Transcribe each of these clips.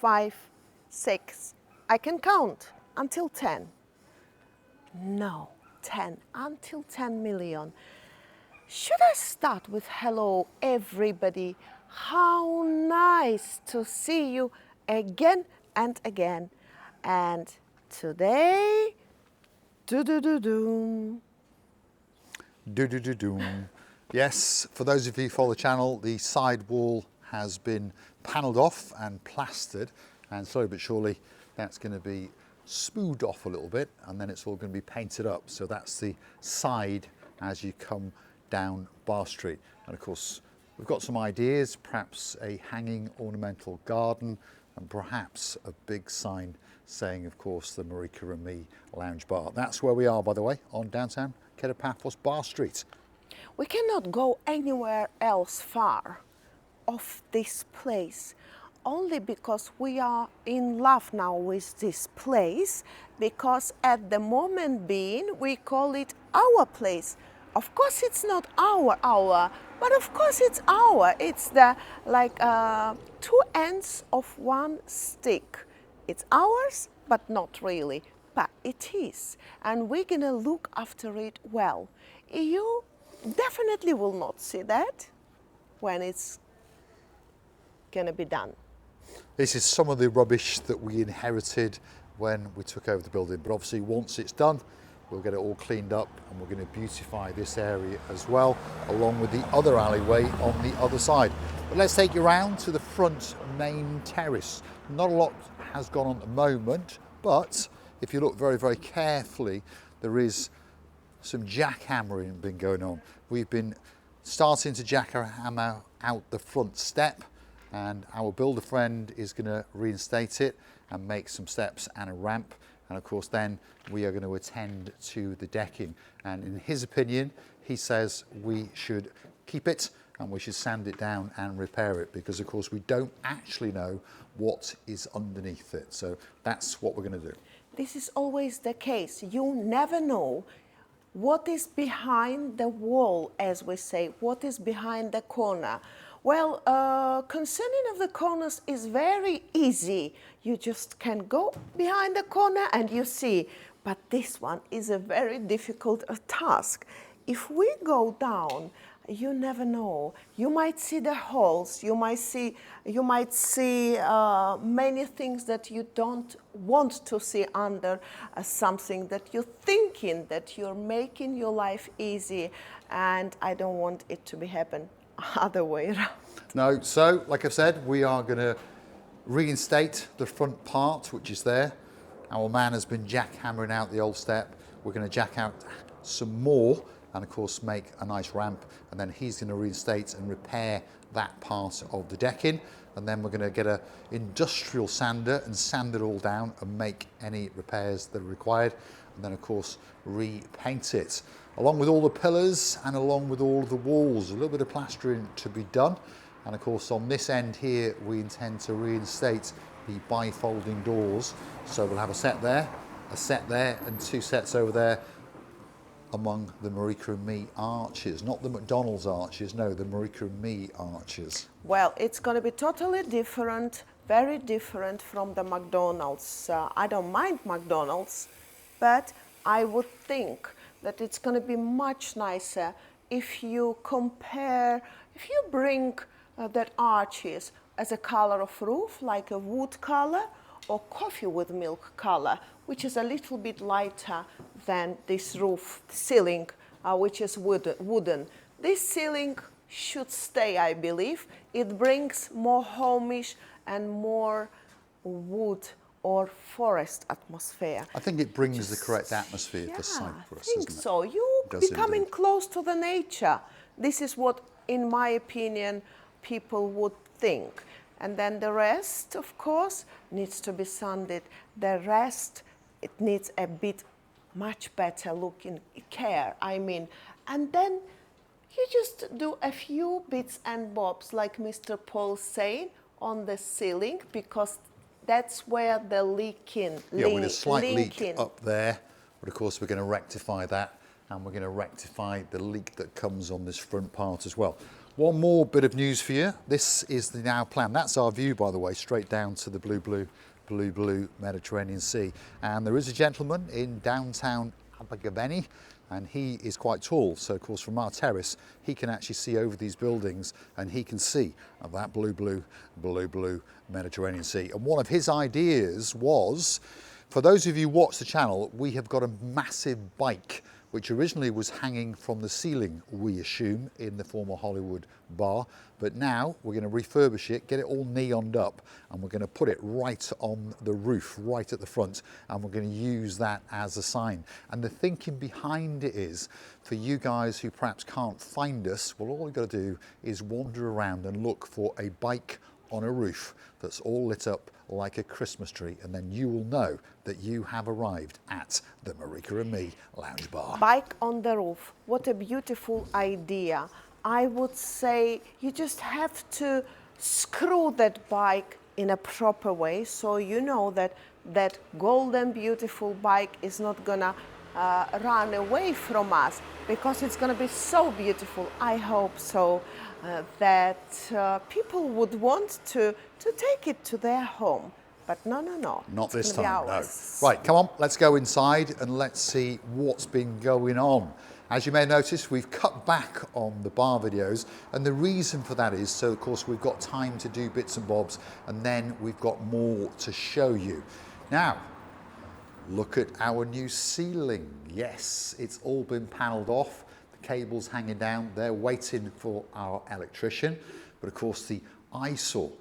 5, 6. I can count until 10. No, 10, until 10 million. Should I start with hello everybody? How nice to see you again and again. And today, do-do-do-doom. Do-do-do-doom. Yes, for those of you who follow the channel, the side wall has been panelled off and plastered, and slowly but surely that's going to be smoothed off a little bit, and then it's all going to be painted up. So that's the side as you come down Bar Street. And of course we've got some ideas, perhaps a hanging ornamental garden, and perhaps a big sign saying, of course, the Marika and Me Lounge Bar. That's where we are, by the way, on downtown Paphos Bar Street. We cannot go anywhere else far of this place, only because we are in love now with this place, because at the moment being we call it our place. Of course it's not our, but of course it's our. It's the two ends of one stick. It's ours, but not really, but it is, and we're gonna look after it well. You definitely will not see that when it's gonna be done. This is some of the rubbish that we inherited when we took over the building, but obviously once it's done, we'll get it all cleaned up, and we're going to beautify this area as well, along with the other alleyway on the other side. But let's take you around to the front main terrace. Not a lot has gone on at the moment, but if you look very, very carefully, there is some jackhammering been going on. We've been starting to jackhammer out the front step, and our builder friend is going to reinstate it and make some steps and a ramp. And of course then we are going to attend to the decking, and in his opinion he says we should keep it and we should sand it down and repair it, because of course we don't actually know what is underneath it. So that's what we're going to do. This is always the case. You never know what is behind the wall, as we say, what is behind the corner. Well, concerning of the corners is very easy. You just can go behind the corner and you see. But this one is a very difficult task. If we go down, you never know. You might see the holes. You might see many things that you don't want to see under something that you're thinking that you're making your life easy, and I don't want it to be happen other way around. No, so like I've said, we are going to reinstate the front part, which is there. Our man has been jackhammering out the old step. We're going to jack out some more and of course make a nice ramp, and then he's going to reinstate and repair that part of the decking, and then we're going to get an industrial sander and sand it all down and make any repairs that are required, and then of course repaint it along with all the pillars and along with all of the walls. A little bit of plastering to be done, and of course on this end here we intend to reinstate the bifolding doors. So we'll have a set there, and two sets over there among the Marika and Me arches. Not the McDonald's arches, no, the Marika and Me arches. Well, it's going to be totally different, very different from the McDonald's. I don't mind McDonald's, but I would think that it's going to be much nicer if you compare, if you bring that arches as a color of roof, like a wood color, or coffee with milk color, which is a little bit lighter than this roof ceiling, which is wooden. This ceiling should stay, I believe. It brings more homish and more wood or forest atmosphere. I think it brings the correct atmosphere for Cyprus, I think so. You becoming close to the nature. This is what, in my opinion, people would think. And then the rest, of course, needs to be sanded. The rest, it needs a bit much better looking care, I mean. And then you just do a few bits and bobs, like Mr. Paul saying, on the ceiling, because that's where the leaking. Yeah, with a slight leak up there, but of course we're going to rectify that, and we're going to rectify the leak that comes on this front part as well. One more bit of news for you. This is the now plan. That's our view, by the way, straight down to the blue Mediterranean Sea. And there is a gentleman in downtown Abergavenny, and he is quite tall. So, of course, from our terrace, he can actually see over these buildings, and he can see that blue Mediterranean Sea. And one of his ideas was, for those of you who watch the channel, we have got a massive bike which originally was hanging from the ceiling, we assume, in the former Hollywood bar. But now we're going to refurbish it, get it all neoned up, and we're going to put it right on the roof, right at the front, and we're going to use that as a sign. And the thinking behind it is, for you guys who perhaps can't find us, well, all you've got to do is wander around and look for a bike on a roof that's all lit up like a Christmas tree, and then you will know that you have arrived at the Marika and Me Lounge Bar. Bike on the roof. What a beautiful idea. I would say you just have to screw that bike in a proper way, so you know that that golden beautiful bike is not gonna run away from us, because it's gonna be so beautiful. I hope so. That people would want to take it to their home. But no. Not this it's gonna time, be no. ours. Right, come on, let's go inside and let's see what's been going on. As you may notice, we've cut back on the bar videos, and the reason for that is, so of course we've got time to do bits and bobs, and then we've got more to show you. Now, look at our new ceiling. Yes, it's all been panelled off. Cables hanging down, they're waiting for our electrician. But of course the eyesore,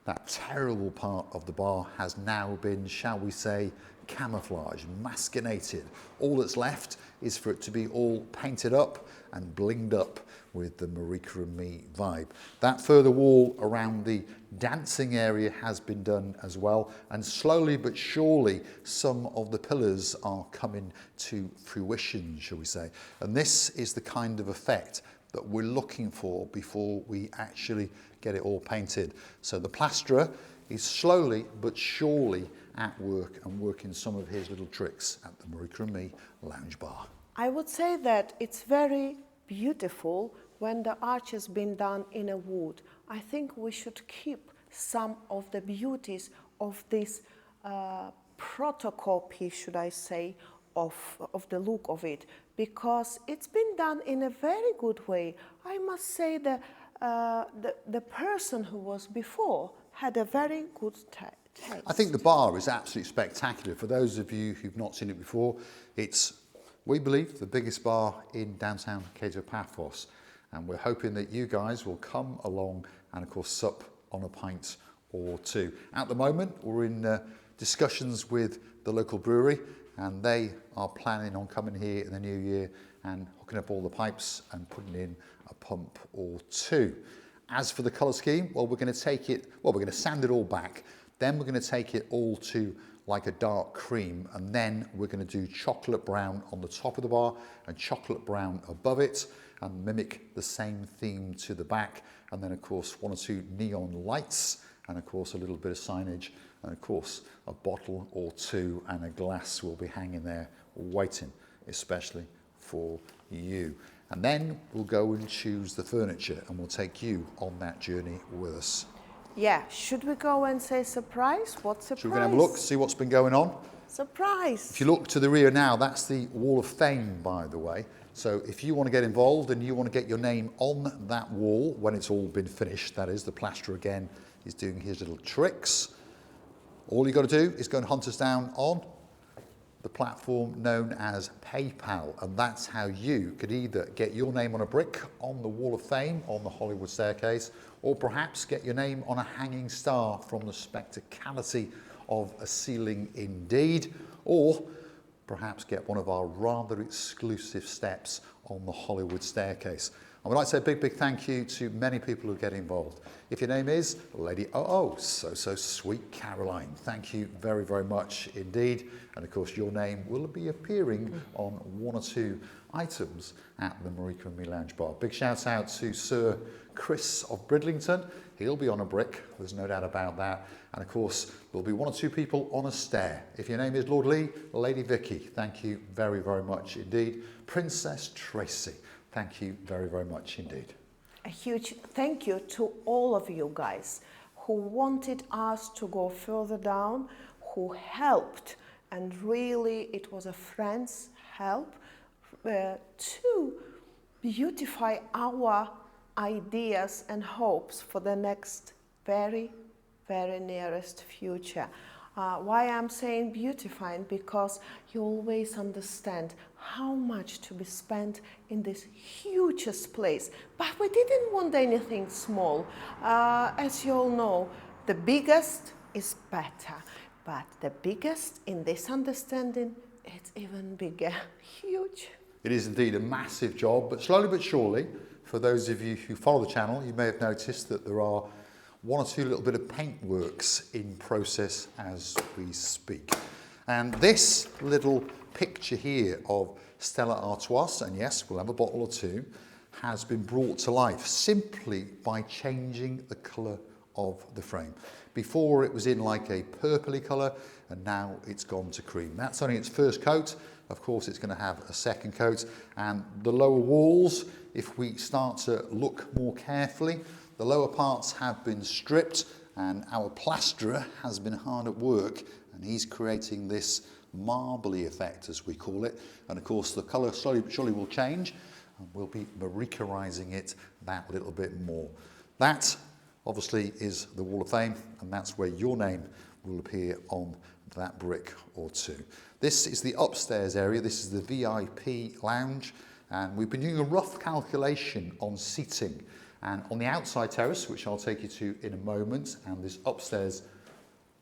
that terrible part of the bar, has now been, shall we say, camouflaged, masquinated. All that's left is for it to be all painted up and blinged up with the Marika and Me vibe. That further wall around the dancing area has been done as well, and slowly but surely some of the pillars are coming to fruition, shall we say. And this is the kind of effect that we're looking for before we actually get it all painted. So the plasterer is slowly but surely at work and working some of his little tricks at the Marika and Me Lounge Bar. I would say that it's very beautiful when the arch has been done in a wood. I think we should keep some of the beauties of this protocopy, should I say, of the look of it, because it's been done in a very good way. I must say that the person who was before had a very good taste. I think the bar is absolutely spectacular. For those of you who've not seen it before, it's, we believe, the biggest bar in downtown Paphos. And we're hoping that you guys will come along and, of course, sup on a pint or two. At the moment, we're in discussions with the local brewery, and they are planning on coming here in the new year and hooking up all the pipes and putting in a pump or two. As for the colour scheme, well, we're going to take it, well, we're going to sand it all back. Then we're going to take it all to like a dark cream, and then we're going to do chocolate brown on the top of the bar and chocolate brown above it, and mimic the same theme to the back. And then of course 1 or 2 neon lights, and of course a little bit of signage, and of course a bottle or two and a glass will be hanging there waiting especially for you. And then we'll go and choose the furniture, and we'll take you on that journey with us. Yeah, should we go and say surprise? What surprise? Should we go and have a look, see what's been going on? Surprise. If you look to the rear now, that's the Wall of Fame, by the way. So if you want to get involved and you want to get your name on that wall when it's all been finished, that is, the plasterer again is doing his little tricks. All you got to do is go and hunt us down on the platform known as PayPal, and that's how you could either get your name on a brick on the Wall of Fame on the Hollywood staircase, or perhaps get your name on a hanging star from the spectacality of a ceiling indeed, or perhaps get one of our rather exclusive steps on the Hollywood staircase. I would like to say a big thank you to many people who get involved. If your name is Lady so sweet Caroline, thank you very much indeed. And of course your name will be appearing on 1 or 2 items at the Marika and Me Lounge Bar. Big shout out to Sir Chris of Bridlington. He'll be on a brick, there's no doubt about that. And of course, there'll be 1 or 2 people on a stair. If your name is Lord Lee, Lady Vicky, thank you very much indeed. Princess Tracy, thank you very much indeed. A huge thank you to all of you guys who wanted us to go further down, who helped, and really it was a friend's help to beautify our ideas and hopes for the next very, very nearest future. Why I'm saying beautifying? Because you always understand how much to be spent in this hugest place. But we didn't want anything small. As you all know, the biggest is better. But the biggest in this understanding, it's even bigger, huge. It is indeed a massive job, but slowly but surely, for those of you who follow the channel, you may have noticed that there are one or two little bit of paint works in process as we speak. And this little picture here of Stella Artois, and yes, we'll have a bottle or two, has been brought to life simply by changing the colour of the frame. Before it was in like a purpley colour, and now it's gone to cream. That's only its first coat. Of course, it's going to have a second coat, and the lower walls, if we start to look more carefully, the lower parts have been stripped, and our plasterer has been hard at work, and he's creating this marbly effect, as we call it. And of course, the colour slowly but surely will change, and we'll be Marika-izing it that little bit more. That, obviously, is the Wall of Fame, and that's where your name will appear on that brick or two. This is the upstairs area. This is the VIP lounge, and we've been doing a rough calculation on seating. And on the outside terrace, which I'll take you to in a moment, and this upstairs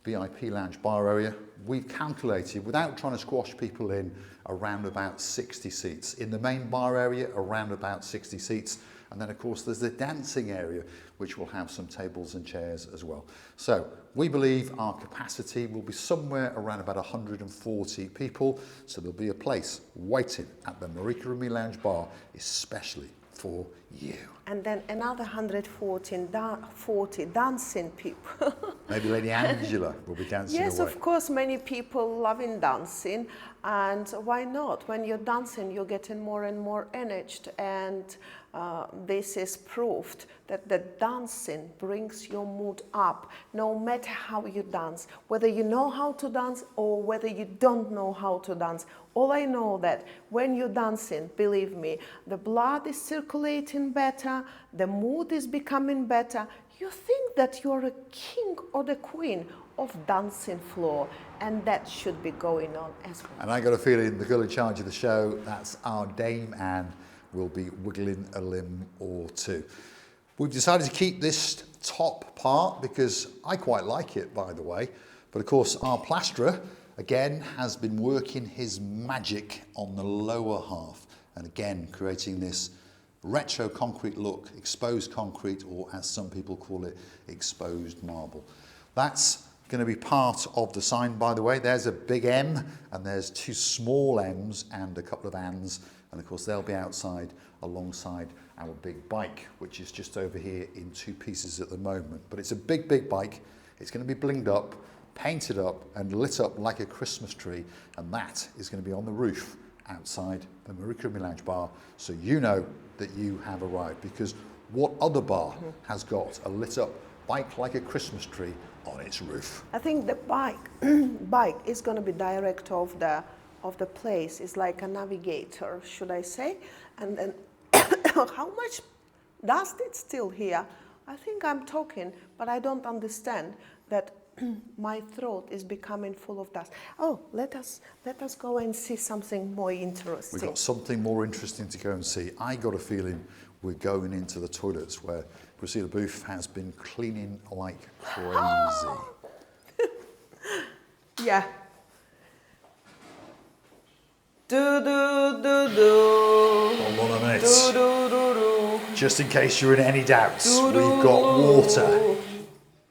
VIP lounge bar area, we've calculated, without trying to squash people in, around about 60 seats. In the main bar area, around about 60 seats. And then, of course, there's the dancing area, which will have some tables and chairs as well. So we believe our capacity will be somewhere around about 140 people. So there'll be a place waiting at the Marika Lounge bar, especially for you. And then another 140 dancing people. Maybe Lady Angela will be dancing Yes, away. of course, many people loving dancing, and why not? When you're dancing, you're getting more and more energized, and this is proved that the dancing brings your mood up, no matter how you dance, whether you know how to dance or whether you don't know how to dance. All I know that when you're dancing, believe me, the blood is circulating better, the mood is becoming better. You think that you're a king or the queen of dancing floor, and that should be going on as well. And I got a feeling the girl in charge of the show, that's our Dame Anne, will be wiggling a limb or two. We've decided to keep this top part because I quite like it, by the way. But of course, our plasterer, again, has been working his magic on the lower half, and again, creating this retro concrete look, exposed concrete, or as some people call it, exposed marble. That's going to be part of the sign, by the way. There's a big M, and there's two small M's and a couple of An's, and of course they'll be outside alongside our big bike, which is just over here in two pieces at the moment. But it's a big, big bike. It's going to be blinged up, painted up, and lit up like a Christmas tree, and that is going to be on the roof outside the Marika Lounge bar, so you know that you have arrived, because what other bar has got a lit up bike like a Christmas tree on its roof? I think the bike is going to be direct of the place. It's like a navigator, should I say? And then how much dust is still here? I think I'm talking, but I don't understand that my throat is becoming full of dust. Oh, let us go and see something more interesting. We've got something more interesting to go and see. I got a feeling we're going into the toilets where Priscilla Booth has been cleaning like crazy. Yeah. Hold on a minute. Just in case you're in any doubts, we've got water.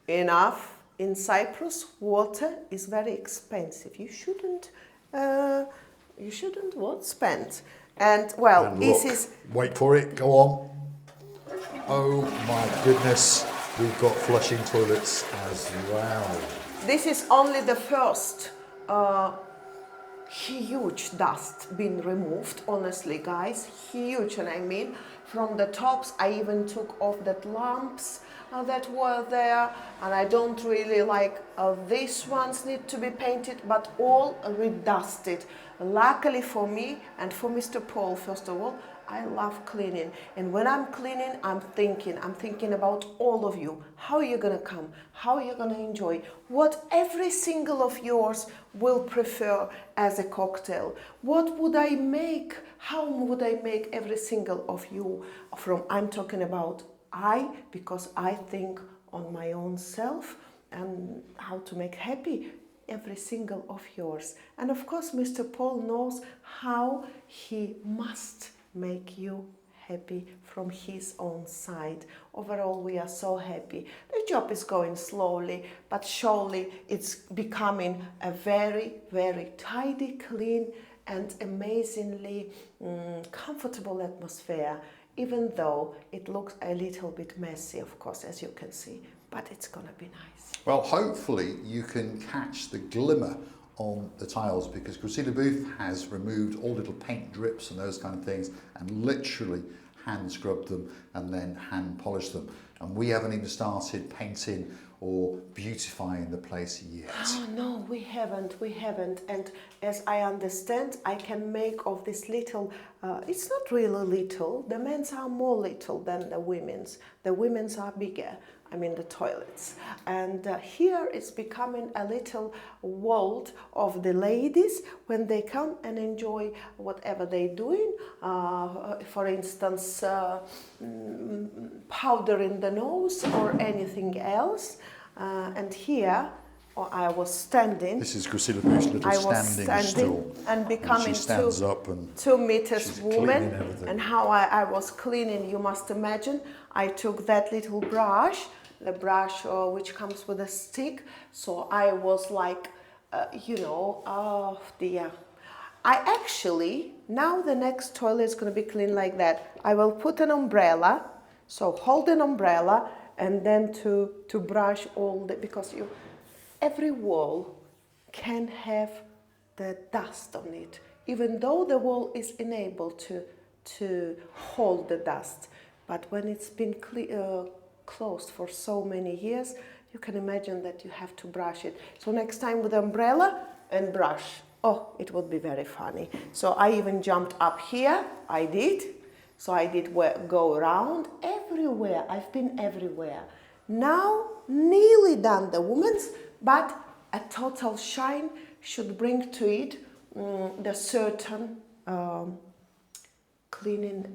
Enough. In Cyprus, water is very expensive. You shouldn't what spend. And well, And this look, is. wait for it, go on. Oh my goodness, we've got flushing toilets as well. This is only the first huge dust been removed, honestly guys, huge. And I mean from the tops, I even took off that lamps that were there, and I don't really like these ones need to be painted, but all redusted. Luckily for me and for Mr. Paul, first of all, I love cleaning, and when I'm cleaning, I'm thinking about all of you. How are you gonna come? How are you gonna enjoy? What every single of yours will prefer as a cocktail? What would I make? How would I make every single of you from? I'm talking about because I think on my own self and how to make happy every single of yours. And of course, Mr. Paul knows how he must make you happy from his own side. Overall, we are so happy. The job is going slowly, but surely it's becoming a very, very tidy, clean, and amazingly comfortable atmosphere, even though it looks a little bit messy, of course, as you can see, but it's gonna be nice. Well, hopefully you can catch the glimmer on the tiles, because Christina Booth has removed all little paint drips and those kind of things and literally hand scrubbed them and then hand polished them. And we haven't even started painting or beautifying the place yet. Oh no, we haven't. And as I understand, I can make of this little, it's not really little, the men's are more little than the women's. The women's are bigger, I mean the toilets. And here it's becoming a little world of the ladies when they come and enjoy whatever they're doing. For instance, powder in the nose or anything else. And here I was standing. This is Christina Booth's little standing stool. And becoming and she stands up and 2 meters woman. Everything. And how I was cleaning, you must imagine. I took that little brush, the brush which comes with a stick. So I was like, oh dear. I actually, now the next toilet is going to be clean like that. I will put an umbrella, so hold an umbrella, and then to brush all the, because every wall can have the dust on it, even though the wall is enabled to hold the dust. But when it's been closed for so many years, you can imagine that you have to brush it. So next time with umbrella and brush. Oh, it would be very funny. So I even jumped up here, I did. So I did go around everywhere. I've been everywhere. Now, nearly done the women's, but a total shine should bring to it the certain cleaning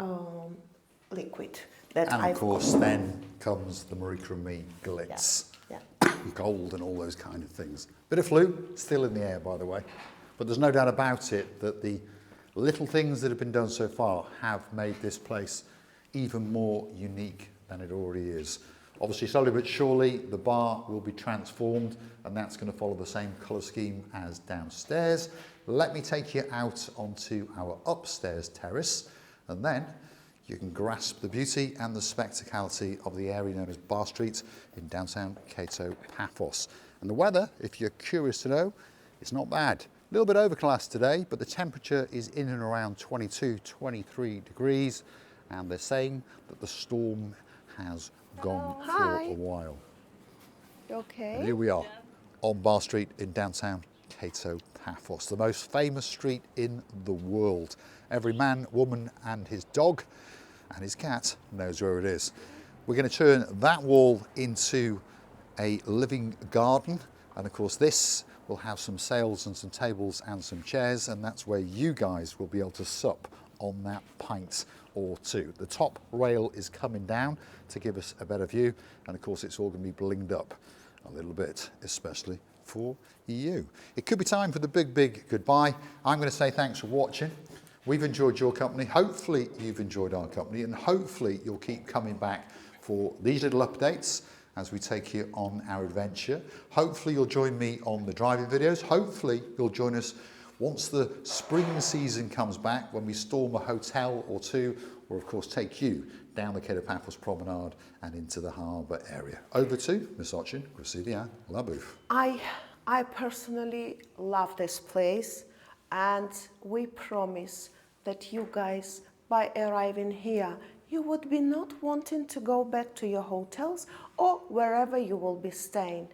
liquid. That and of course then comes the Marika and Me glitz. Yeah. Gold and all those kind of things. Bit of flu, still in the air by the way. But there's no doubt about it that the little things that have been done so far have made this place even more unique than it already is. Obviously, slowly but surely, the bar will be transformed, and that's going to follow the same colour scheme as downstairs. Let me take you out onto our upstairs terrace, and then you can grasp the beauty and the spectacality of the area known as Bar Street in downtown Cato, Paphos. And the weather, if you're curious to know, it's not bad. A little bit overcast today, but the temperature is in and around 22, 23 degrees, and they're saying that the storm has gone for a while. Okay. And here we are on Bar Street in downtown Cato, Paphos, the most famous street in the world. Every man, woman and his dog and his cat knows where it is. We're going to turn that wall into a living garden, and of course this will have some sails and some tables and some chairs, and that's where you guys will be able to sup on that pint or two. The top rail is coming down to give us a better view, and of course it's all going to be blinged up a little bit, especially for you. It could be time for the big goodbye. I'm going to say thanks for watching. We've enjoyed your company. Hopefully you've enjoyed our company, and hopefully you'll keep coming back for these little updates as we take you on our adventure. Hopefully you'll join me on the driving videos. Hopefully you'll join us once the spring season comes back, when we storm a hotel or two, or of course take you down the Cato Paphos Promenade and into the harbour area. Over to Miss Ochin, Christina La Bouffe. I personally love this place. And we promise that you guys, by arriving here, you would be not wanting to go back to your hotels or wherever you will be staying.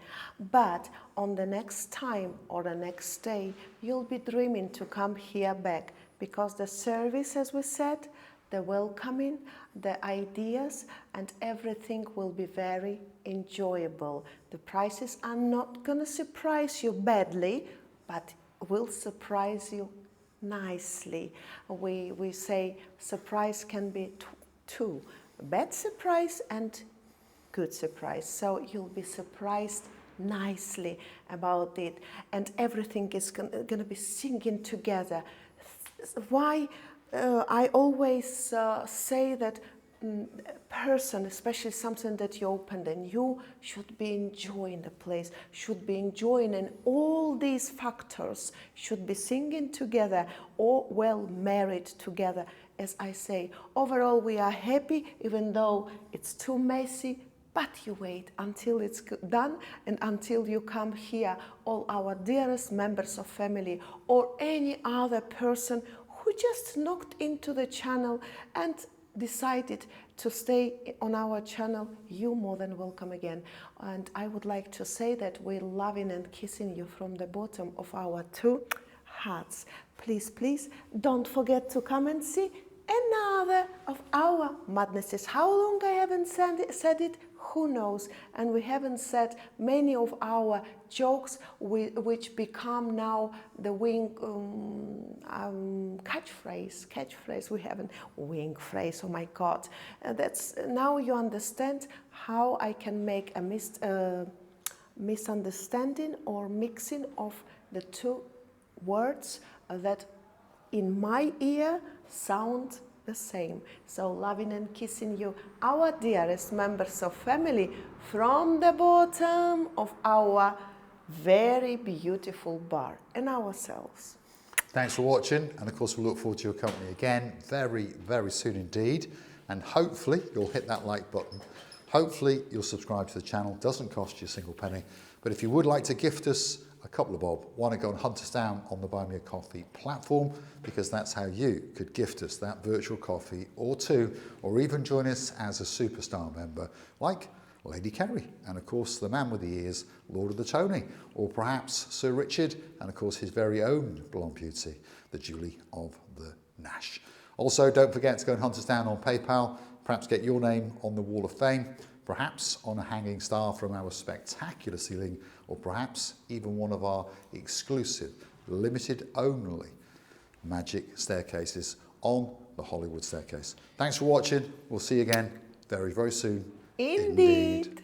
But on the next time or the next day, you'll be dreaming to come here back, because the service, as we said, the welcoming, the ideas and everything will be very enjoyable. The prices are not going to surprise you badly, but will surprise you nicely. We say surprise can be two, bad surprise and good surprise. So you'll be surprised nicely about it, and everything is going to be singing together. Why I always say that person, especially something that you opened, and you should be enjoying the place, should be enjoying, and all these factors should be singing together or well married together. As I say, overall we are happy, even though it's too messy, but you wait until it's done and until you come here, all our dearest members of family or any other person who just knocked into the channel and decided to stay on our channel, you more than welcome again. And I would like to say that we're loving and kissing you from the bottom of our two hearts. Please, please don't forget to come and see another of our madnesses. How long I haven't said it, who knows? And we haven't said many of our jokes which become now the catchphrase. We haven't wing phrase. Oh my God! That's now you understand how I can make a misunderstanding or mixing of the two words that in my ear sound the same. So loving and kissing you, our dearest members of family, from the bottom of our very beautiful bar, and ourselves. Thanks for watching, and of course we'll look forward to your company again very, very soon indeed. And hopefully you'll hit that like button. Hopefully you'll subscribe to the channel. Doesn't cost you a single penny. But if you would like to gift us a couple of bob, want to go and hunt us down on the Buy Me a Coffee platform, because that's how you could gift us that virtual coffee or two, or even join us as a superstar member like Lady Kerry, and of course the man with the ears, Lord of the Tony, or perhaps Sir Richard, and of course his very own blonde beauty, the Julie of the Nash. Also, don't forget to go and hunt us down on PayPal, perhaps get your name on the Wall of Fame, perhaps on a hanging star from our spectacular ceiling, or perhaps even one of our exclusive, limited only magic staircases on the Hollywood staircase. Thanks for watching. We'll see you again very, very soon. Indeed.